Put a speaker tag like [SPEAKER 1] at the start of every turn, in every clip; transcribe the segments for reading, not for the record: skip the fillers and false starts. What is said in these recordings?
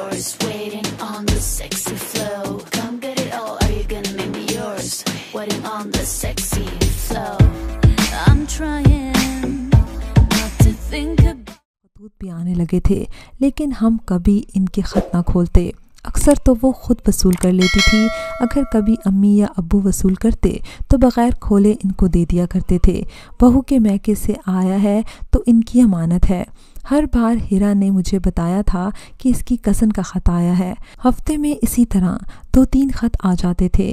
[SPEAKER 1] yours, waiting on the sexy flow. Come get it all, are you gonna make me yours? Waiting on the sexy flow. I'm trying not to think about.
[SPEAKER 2] खतूत भी आने लगे थे, लेकिन हम कभी इनके खत ना खोलते। अक्सर तो वो खुद वसूल कर लेती थी। अगर कभी अम्मी या अब्बू वसूल करते तो बग़ैर खोले इनको दे दिया करते थे। बहू के मैके से आया है तो इनकी अमानत है। हर बार हिरा ने मुझे बताया था कि इसकी कज़न का ख़त आया है। हफ्ते में इसी तरह 2-3 ख़त आ जाते थे।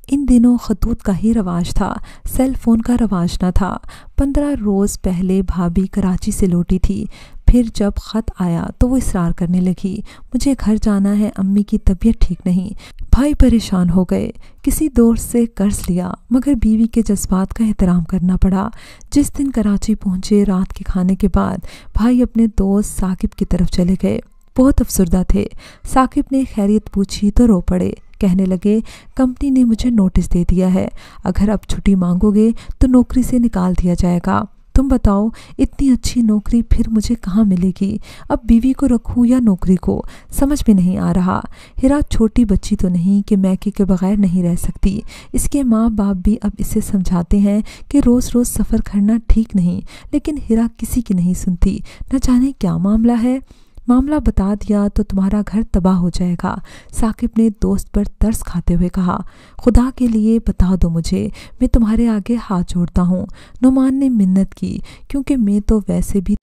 [SPEAKER 2] इन दिनों खतूत का ही रवाज था, सेल फ़ोन का रवाज न था। 15 रोज़ पहले भाभी कराची से लौटी थी। फिर जब ख़त आया तो वो इसरार करने लगी, मुझे घर जाना है, अम्मी की तबीयत ठीक नहीं। भाई परेशान हो गए, किसी दोस्त से कर्ज लिया, मगर बीवी के जज्बात का एहतराम करना पड़ा। जिस दिन कराची पहुँचे, रात के खाने के बाद भाई अपने दोस्त साकिब की तरफ चले गए। बहुत अफसरदा थे। साकिब ने खैरियत पूछी तो रो पड़े। कहने लगे, कंपनी ने मुझे नोटिस दे दिया है, अगर अब छुट्टी मांगोगे तो नौकरी से निकाल दिया जाएगा। तुम बताओ, इतनी अच्छी नौकरी फिर मुझे कहाँ मिलेगी? अब बीवी को रखूँ या नौकरी को, समझ में नहीं आ रहा। हिरा छोटी बच्ची तो नहीं कि मैके के बगैर नहीं रह सकती। इसके माँ बाप भी अब इसे समझाते हैं कि रोज़ रोज़ सफ़र करना ठीक नहीं, लेकिन हिरा किसी की नहीं सुनती। न जाने क्या मामला है। मामला बता दिया तो तुम्हारा घर तबाह हो जाएगा। साकिब ने दोस्त पर तरस खाते हुए कहा, खुदा के लिए बता दो मुझे, मैं तुम्हारे आगे हाथ जोड़ता हूँ। नुमान ने मिन्नत की, क्योंकि मैं तो वैसे भी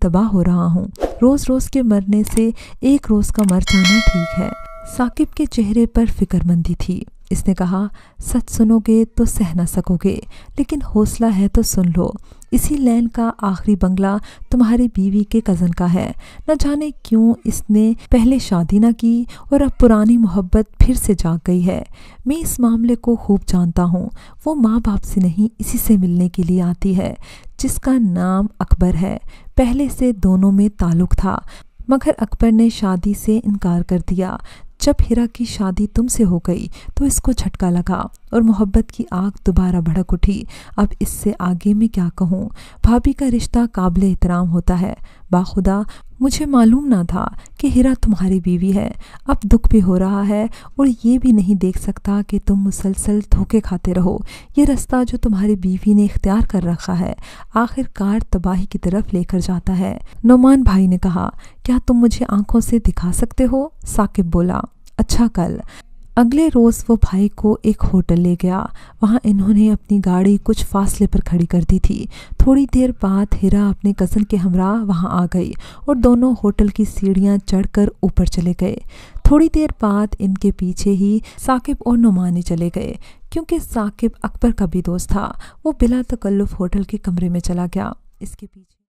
[SPEAKER 2] तबाह हो रहा हूँ। रोज़ रोज़ के मरने से एक रोज़ का मर जाना ठीक है। साकिब के चेहरे पर फिक्रमंदी थी। इसने कहा, सच सुनोगे तो सह ना सकोगे, लेकिन हौसला है तो सुन लो। इसी लैन का आखिरी बंगला तुम्हारी बीवी के कज़न का है। न जाने क्यों इसने पहले शादी ना की और अब पुरानी मोहब्बत फिर से जाग गई है। मैं इस मामले को खूब जानता हूँ। वो माँ बाप से नहीं, इसी से मिलने के लिए आती है, जिसका नाम अकबर है। पहले से दोनों में ताल्लुक़ था, मगर अकबर ने शादी से इनकार कर दिया। जब हिरा की शादी तुमसे हो गई तो इसको झटका लगा और मोहब्बत की आग दोबारा भड़क उठी। अब इससे आगे मैं क्या कहूँ। भाभी का रिश्ता काबिल एहतराम होता है। बाखुदा मुझे मालूम ना था कि हिरा तुम्हारी बीवी है। अब दुख भी हो रहा है और ये भी नहीं देख सकता कि तुम मुसलसल धोखे खाते रहो। ये रास्ता जो तुम्हारी बीवी ने इख्तियार कर रखा है आखिरकार तबाही की तरफ लेकर जाता है। नुमान भाई ने कहा, क्या तुम मुझे आंखों से दिखा सकते हो? साकिब बोला, अच्छा कल। अगले रोज़ वो भाई को एक होटल ले गया। वहाँ इन्होंने अपनी गाड़ी कुछ फासले पर खड़ी कर दी थी। थोड़ी देर बाद हिरा अपने कज़न के हमरा वहाँ आ गई और दोनों होटल की सीढ़ियाँ चढ़कर ऊपर चले गए। थोड़ी देर बाद इनके पीछे ही साकिब और नुमानी चले गए, क्योंकि साकिब अकबर का भी दोस्त था। वो बिला तकल्लुफ़ होटल के कमरे में चला गया। इसके पीछे